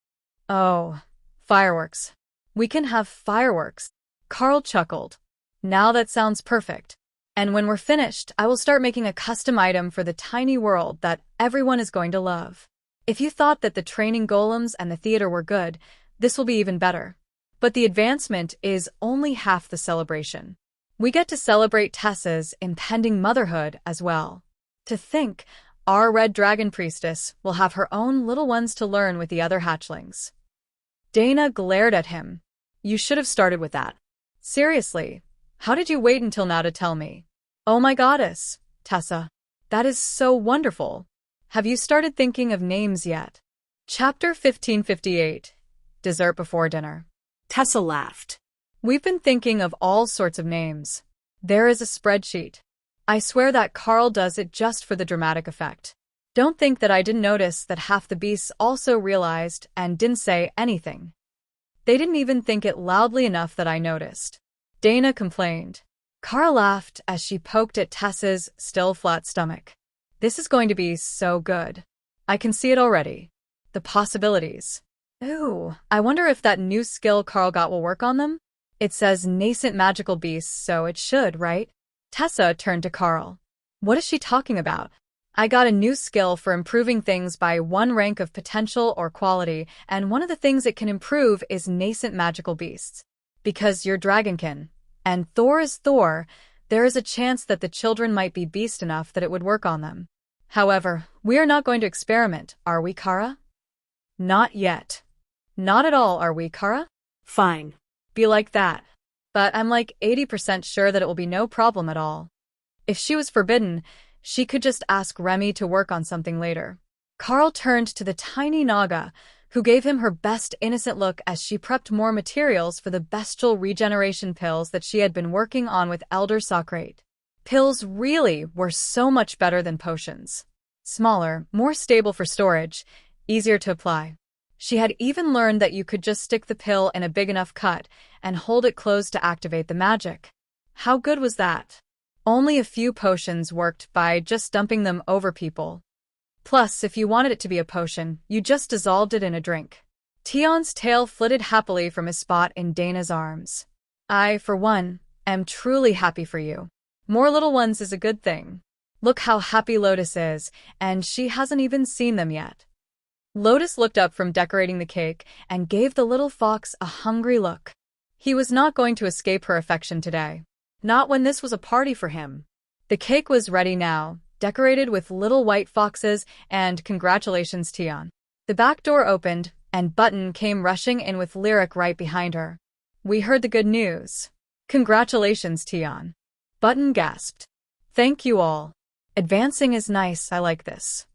Oh, fireworks. We can have fireworks. Carl chuckled. Now that sounds perfect. And when we're finished, I will start making a custom item for the tiny world that everyone is going to love. If you thought that the training golems and the theater were good, this will be even better. But the advancement is only half the celebration. We get to celebrate Tessa's impending motherhood as well. To think, our Red Dragon Priestess will have her own little ones to learn with the other hatchlings. Dana glared at him. You should have started with that. Seriously, how did you wait until now to tell me? Oh my goddess, Tessa. That is so wonderful. Have you started thinking of names yet? Chapter 1558. Dessert before dinner. Tessa laughed. We've been thinking of all sorts of names. There is a spreadsheet. I swear that Carl does it just for the dramatic effect. Don't think that I didn't notice that half the beasts also realized and didn't say anything. They didn't even think it loudly enough that I noticed. Dana complained. Carl laughed as she poked at Tessa's still flat stomach. This is going to be so good. I can see it already. The possibilities. Ooh, I wonder if that new skill Carl got will work on them? It says nascent magical beasts, so it should, right? Tessa turned to Carl. What is she talking about? I got a new skill for improving things by 1 rank of potential or quality, and one of the things it can improve is nascent magical beasts. Because you're dragonkin, and Thor is Thor, there is a chance that the children might be beast enough that it would work on them. However, we are not going to experiment, are we, Kara? Not yet. Not at all, are we, Kara? Fine. Be like that. But I'm like 80% sure that it will be no problem at all. If she was forbidden, she could just ask Remy to work on something later. Carl turned to the tiny Naga, who gave him her best innocent look as she prepped more materials for the bestial regeneration pills that she had been working on with Elder Socrate. Pills really were so much better than potions. Smaller, more stable for storage, easier to apply. She had even learned that you could just stick the pill in a big enough cut and hold it closed to activate the magic. How good was that? Only a few potions worked by just dumping them over people. Plus, if you wanted it to be a potion, you just dissolved it in a drink. Tion's tail flitted happily from his spot in Dana's arms. I, for one, am truly happy for you. More little ones is a good thing. Look how happy Lotus is, and she hasn't even seen them yet. Lotus looked up from decorating the cake and gave the little fox a hungry look. He was not going to escape her affection today. Not when this was a party for him. The cake was ready now, decorated with little white foxes, and congratulations, Tion. The back door opened, and Button came rushing in with Lyric right behind her. We heard the good news. Congratulations, Tion. Button gasped. Thank you all. Advancing is nice, I like this.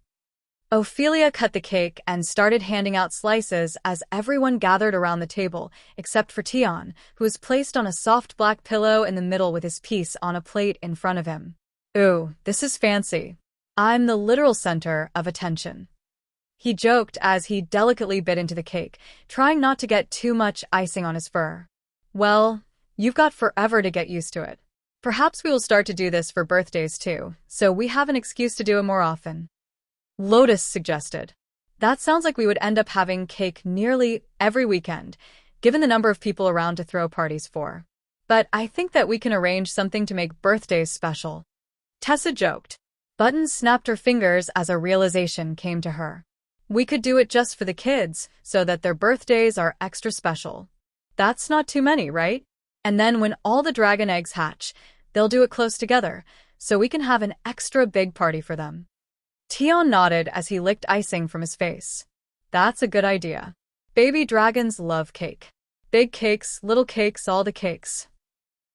Ophelia cut the cake and started handing out slices as everyone gathered around the table, except for Tion, who was placed on a soft black pillow in the middle with his piece on a plate in front of him. Ooh, this is fancy. I'm the literal center of attention. He joked as he delicately bit into the cake, trying not to get too much icing on his fur. Well, you've got forever to get used to it. Perhaps we will start to do this for birthdays too, so we have an excuse to do it more often. Lotus suggested. That sounds like we would end up having cake nearly every weekend, given the number of people around to throw parties for. But I think that we can arrange something to make birthdays special. Tessa joked. Button snapped her fingers as a realization came to her. We could do it just for the kids, so that their birthdays are extra special. That's not too many, right? And then when all the dragon eggs hatch, they'll do it close together, so we can have an extra big party for them. Tion nodded as he licked icing from his face. That's a good idea. Baby dragons love cake. Big cakes, little cakes, all the cakes.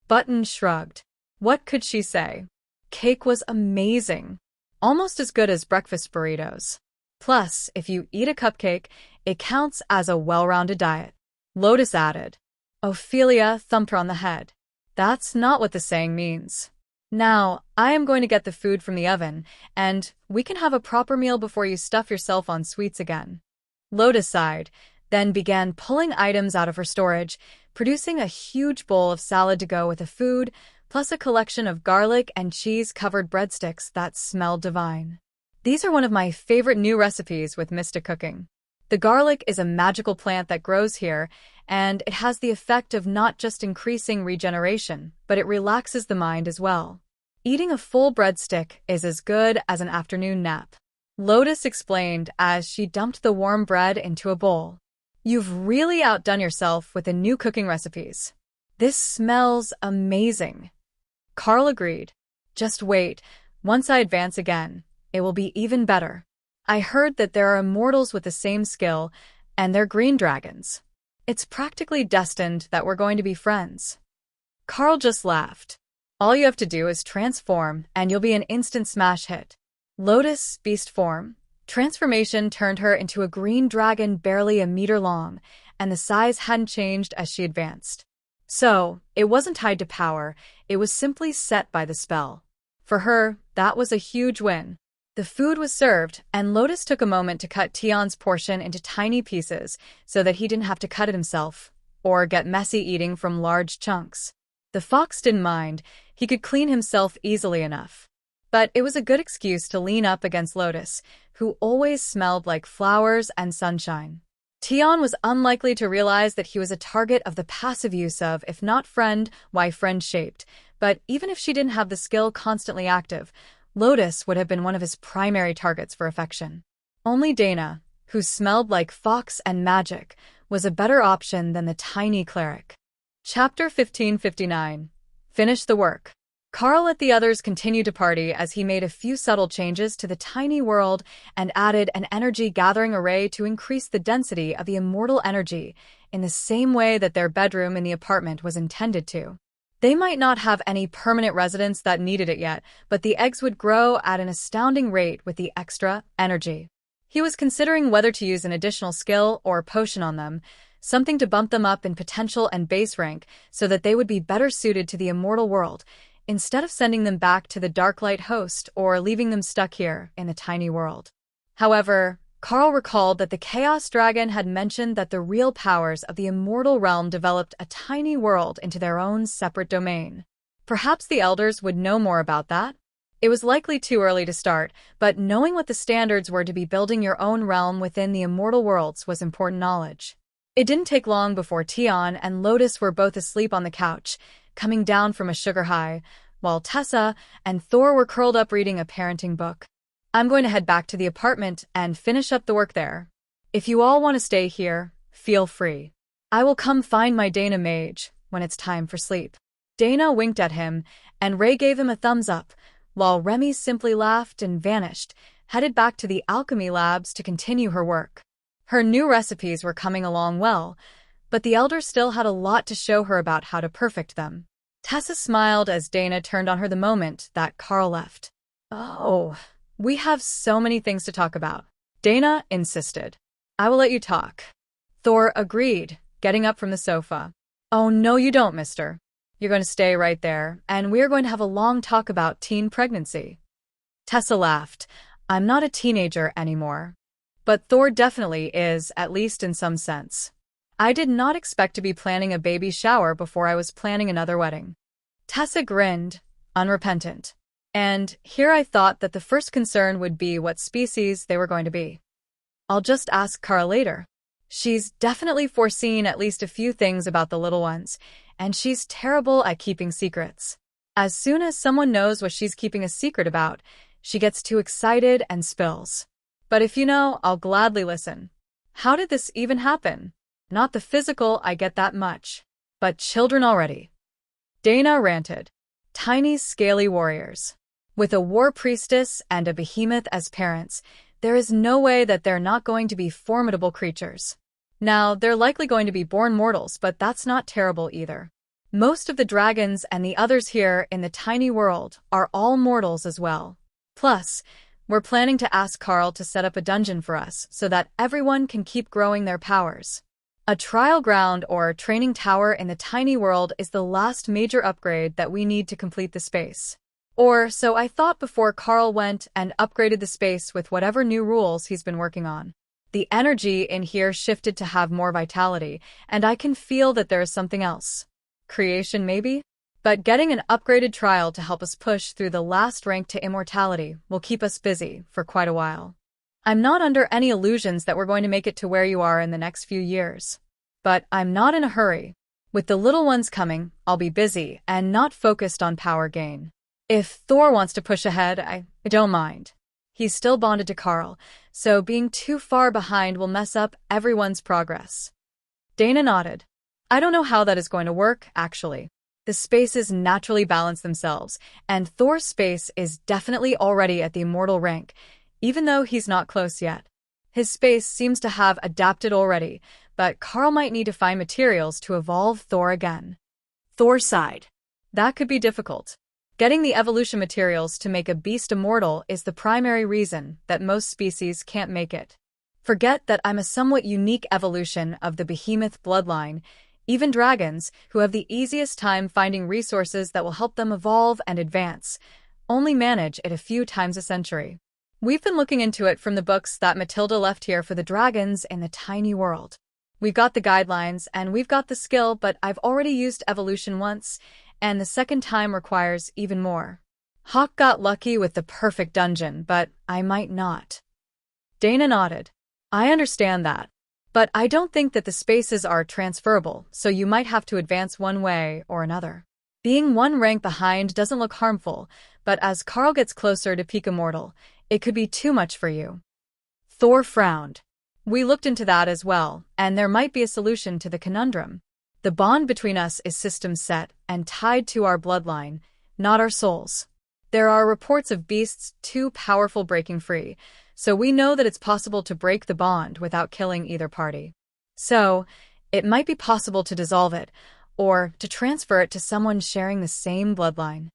Button shrugged. What could she say? Cake was amazing. Almost as good as breakfast burritos. Plus, if you eat a cupcake, it counts as a well-rounded diet. Lotus added. Ophelia thumped her on the head. That's not what the saying means. Now, I am going to get the food from the oven, and we can have a proper meal before you stuff yourself on sweets again. Lotus sighed, then began pulling items out of her storage, producing a huge bowl of salad to go with the food, plus a collection of garlic and cheese-covered breadsticks that smelled divine. These are one of my favorite new recipes with Mystic Cooking. The garlic is a magical plant that grows here, and it has the effect of not just increasing regeneration, but it relaxes the mind as well. Eating a full breadstick is as good as an afternoon nap. Lotus explained as she dumped the warm bread into a bowl. You've really outdone yourself with the new cooking recipes. This smells amazing. Carl agreed. Just wait, once I advance again, it will be even better. I heard that there are immortals with the same skill, and they're green dragons. It's practically destined that we're going to be friends. Carl just laughed. All you have to do is transform, and you'll be an instant smash hit. Lotus beast form. Transformation turned her into a green dragon barely a meter long, and the size hadn't changed as she advanced. So, it wasn't tied to power, it was simply set by the spell. For her, that was a huge win. The food was served, and Lotus took a moment to cut Tion's portion into tiny pieces so that he didn't have to cut it himself, or get messy eating from large chunks. The fox didn't mind, he could clean himself easily enough. But it was a good excuse to lean up against Lotus, who always smelled like flowers and sunshine. Tion was unlikely to realize that he was a target of the passive use of, if not friend, why friend-shaped, but even if she didn't have the skill constantly active, Lotus would have been one of his primary targets for affection. Only Dana, who smelled like fox and magic, was a better option than the tiny cleric. Chapter 1559. Finish the work. Carl let the others continue to party as he made a few subtle changes to the tiny world and added an energy-gathering array to increase the density of the immortal energy in the same way that their bedroom in the apartment was intended to. They might not have any permanent residence that needed it yet, but the eggs would grow at an astounding rate with the extra energy. He was considering whether to use an additional skill or potion on them, something to bump them up in potential and base rank so that they would be better suited to the immortal world, instead of sending them back to the Darklight host or leaving them stuck here in the tiny world. However, Carl recalled that the Chaos Dragon had mentioned that the real powers of the immortal realm developed a tiny world into their own separate domain. Perhaps the elders would know more about that? It was likely too early to start, but knowing what the standards were to be building your own realm within the immortal worlds was important knowledge. It didn't take long before Tion and Lotus were both asleep on the couch, coming down from a sugar high, while Tessa and Thor were curled up reading a parenting book. I'm going to head back to the apartment and finish up the work there. If you all want to stay here, feel free. I will come find my Dana mage when it's time for sleep. Dana winked at him, and Ray gave him a thumbs up, while Remy simply laughed and vanished, headed back to the alchemy labs to continue her work. Her new recipes were coming along well, but the elder still had a lot to show her about how to perfect them. Tessa smiled as Dana turned on her the moment that Carl left. Oh, we have so many things to talk about. Dana insisted. I will let you talk. Thor agreed, getting up from the sofa. Oh, no you don't, mister. You're going to stay right there, and we're going to have a long talk about teen pregnancy. Tessa laughed. I'm not a teenager anymore. But Thor definitely is, at least in some sense. I did not expect to be planning a baby shower before I was planning another wedding. Tessa grinned, unrepentant. And here I thought that the first concern would be what species they were going to be. I'll just ask Carl later. She's definitely foreseen at least a few things about the little ones, and she's terrible at keeping secrets. As soon as someone knows what she's keeping a secret about, she gets too excited and spills. But if you know, I'll gladly listen. How did this even happen? Not the physical, I get that much. But children already. Dana ranted. Tiny, scaly warriors. With a war priestess and a behemoth as parents, there is no way that they're not going to be formidable creatures. Now, they're likely going to be born mortals, but that's not terrible either. Most of the dragons and the others here in the tiny world are all mortals as well. Plus, we're planning to ask Carl to set up a dungeon for us so that everyone can keep growing their powers. A trial ground or training tower in the tiny world is the last major upgrade that we need to complete the space. Or so I thought before Carl went and upgraded the space with whatever new rules he's been working on. The energy in here shifted to have more vitality, and I can feel that there is something else. Creation, maybe? But getting an upgraded trial to help us push through the last rank to immortality will keep us busy for quite a while. I'm not under any illusions that we're going to make it to where you are in the next few years. But I'm not in a hurry. With the little ones coming, I'll be busy and not focused on power gain. If Thor wants to push ahead, I don't mind. He's still bonded to Carl, so being too far behind will mess up everyone's progress. Dana nodded. I don't know how that is going to work, actually. The spaces naturally balance themselves, and Thor's space is definitely already at the immortal rank, even though he's not close yet. His space seems to have adapted already, but Carl might need to find materials to evolve Thor again. Thor sighed. That could be difficult. Getting the evolution materials to make a beast immortal is the primary reason that most species can't make it. Forget that I'm a somewhat unique evolution of the behemoth bloodline. Even dragons, who have the easiest time finding resources that will help them evolve and advance, only manage it a few times a century. We've been looking into it from the books that Matilda left here for the dragons in the tiny world. We've got the guidelines and we've got the skill, but I've already used evolution once, and the second time requires even more. Hawk got lucky with the perfect dungeon, but I might not. Dana nodded. I understand that. But I don't think that the spaces are transferable, so you might have to advance one way or another. Being one rank behind doesn't look harmful, but as Carl gets closer to peak immortal, it could be too much for you. Thor frowned. We looked into that as well, and there might be a solution to the conundrum. The bond between us is system set and tied to our bloodline, not our souls. There are reports of beasts too powerful breaking free, so we know that it's possible to break the bond without killing either party. So, it might be possible to dissolve it, or to transfer it to someone sharing the same bloodline.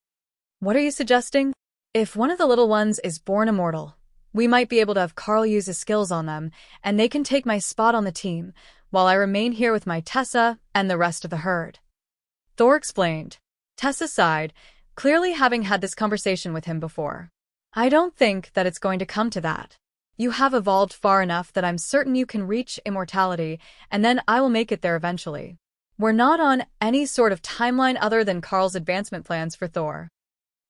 What are you suggesting? If one of the little ones is born immortal, we might be able to have Carl use his skills on them, and they can take my spot on the team, while I remain here with my Tessa and the rest of the herd. Thor explained. Tessa sighed, clearly having had this conversation with him before. I don't think that it's going to come to that. You have evolved far enough that I'm certain you can reach immortality, and then I will make it there eventually. We're not on any sort of timeline other than Carl's advancement plans for Thor.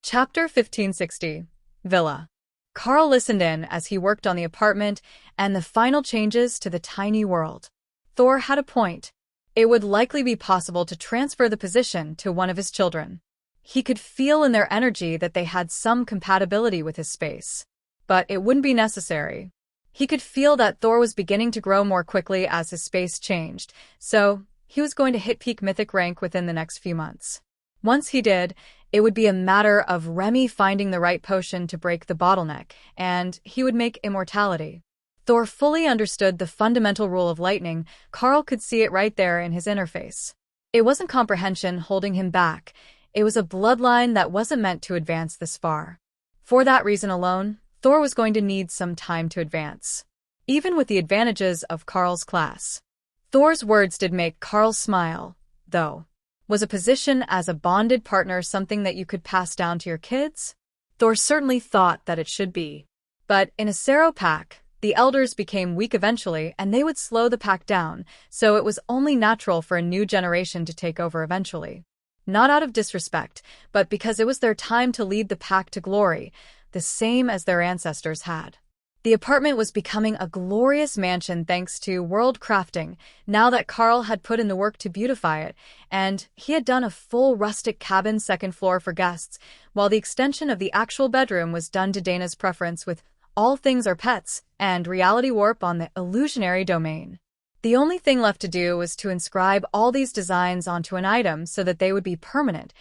Chapter 1560. Villa. Carl listened in as he worked on the apartment and the final changes to the tiny world. Thor had a point. It would likely be possible to transfer the position to one of his children. He could feel in their energy that they had some compatibility with his space. But it wouldn't be necessary. He could feel that Thor was beginning to grow more quickly as his space changed, so he was going to hit peak mythic rank within the next few months. Once he did, it would be a matter of Remy finding the right potion to break the bottleneck, and he would make immortality. Thor fully understood the fundamental rule of lightning. Carl could see it right there in his interface. It wasn't comprehension holding him back. It was a bloodline that wasn't meant to advance this far. For that reason alone, Thor was going to need some time to advance. Even with the advantages of Carl's class. Thor's words did make Carl smile, though. Was a position as a bonded partner something that you could pass down to your kids? Thor certainly thought that it should be. But in a Sero pack, the elders became weak eventually and they would slow the pack down, so it was only natural for a new generation to take over eventually. Not out of disrespect, but because it was their time to lead the pack to glory, the same as their ancestors had. The apartment was becoming a glorious mansion thanks to world crafting, now that Carl had put in the work to beautify it, and he had done a full rustic cabin second floor for guests, while the extension of the actual bedroom was done to Dana's preference with all things are pets and reality warp on the illusionary domain. The only thing left to do was to inscribe all these designs onto an item so that they would be permanent,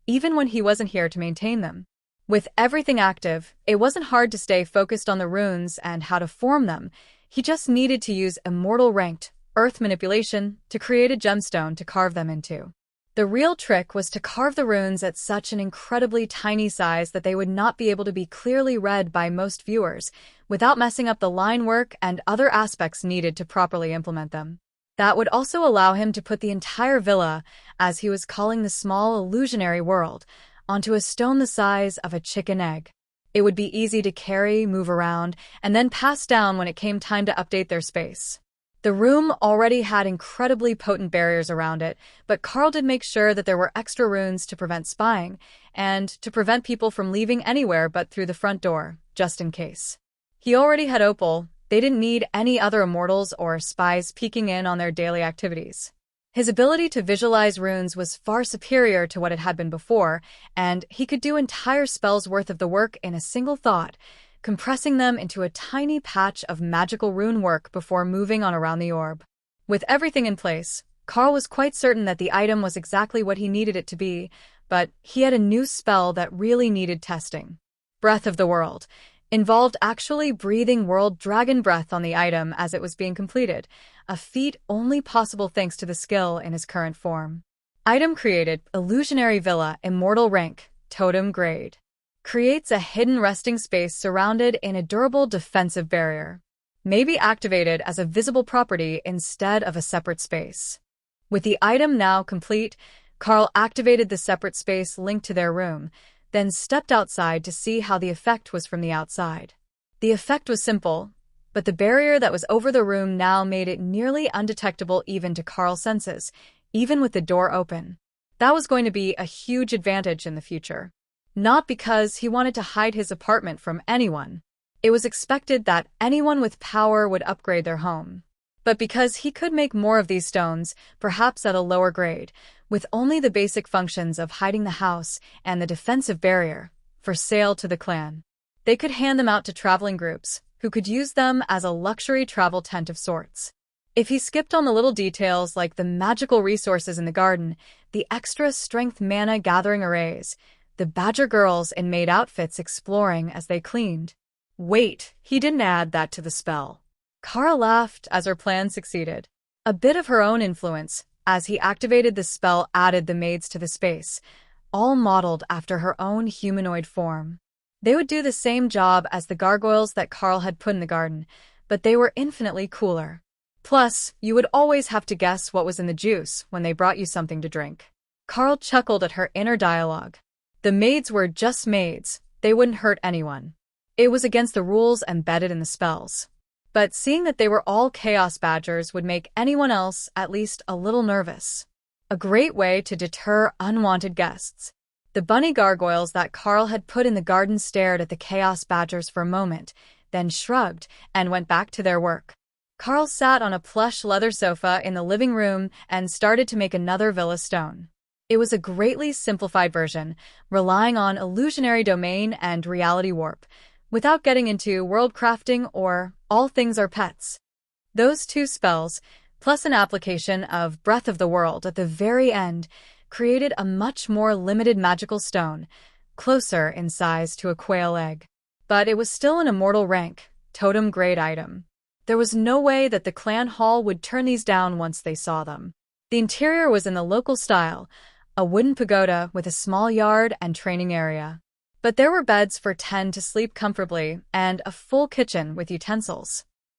even when he wasn't here to maintain them. With everything active, it wasn't hard to stay focused on the runes and how to form them. He just needed to use immortal ranked earth manipulation, to create a gemstone to carve them into. The real trick was to carve the runes at such an incredibly tiny size that they would not be able to be clearly read by most viewers, without messing up the line work and other aspects needed to properly implement them. That would also allow him to put the entire villa, as he was calling the small illusionary world, onto a stone the size of a chicken egg. It would be easy to carry, move around, and then pass down when it came time to update their space. The room already had incredibly potent barriers around it, but Carl did make sure that there were extra runes to prevent spying, and to prevent people from leaving anywhere but through the front door, just in case. He already had Opal. They didn't need any other immortals or spies peeking in on their daily activities. His ability to visualize runes was far superior to what it had been before, and he could do entire spells worth of the work in a single thought, compressing them into a tiny patch of magical rune work before moving on around the orb. With everything in place, Carl was quite certain that the item was exactly what he needed it to be, but he had a new spell that really needed testing. Breath of the World involved actually breathing world dragon breath on the item as it was being completed, a feat only possible thanks to the skill in his current form. Item created, Illusionary Villa, Immortal Rank, Totem Grade. Creates a hidden resting space surrounded in a durable defensive barrier. May be activated as a visible property instead of a separate space. With the item now complete, Carl activated the separate space linked to their room, then stepped outside to see how the effect was from the outside. The effect was simple, but the barrier that was over the room now made it nearly undetectable even to Carl's senses, even with the door open. That was going to be a huge advantage in the future. Not because he wanted to hide his apartment from anyone. It was expected that anyone with power would upgrade their home. But because he could make more of these stones, perhaps at a lower grade, with only the basic functions of hiding the house and the defensive barrier, for sale to the clan. They could hand them out to traveling groups, who could use them as a luxury travel tent of sorts. If he skipped on the little details like the magical resources in the garden, the extra strength mana gathering arrays, the Badger girls in maid outfits exploring as they cleaned. Wait, he didn't add that to the spell. Kara laughed as her plan succeeded. A bit of her own influence, as he activated the spell, added the maids to the space, all modeled after her own humanoid form. They would do the same job as the gargoyles that Carl had put in the garden, but they were infinitely cooler. Plus, you would always have to guess what was in the juice when they brought you something to drink. Carl chuckled at her inner dialogue. The maids were just maids, they wouldn't hurt anyone. It was against the rules embedded in the spells. But seeing that they were all Chaos Badgers would make anyone else at least a little nervous. A great way to deter unwanted guests. The bunny gargoyles that Carl had put in the garden stared at the Chaos Badgers for a moment, then shrugged and went back to their work. Carl sat on a plush leather sofa in the living room and started to make another villa stone. It was a greatly simplified version, relying on illusionary domain and reality warp, without getting into world crafting or all things are pets. Those two spells, plus an application of Breath of the World at the very end, created a much more limited magical stone, closer in size to a quail egg. But it was still an immortal rank, totem grade item. There was no way that the clan hall would turn these down once they saw them. The interior was in the local style, a wooden pagoda with a small yard and training area. But there were beds for 10 to sleep comfortably and a full kitchen with utensils.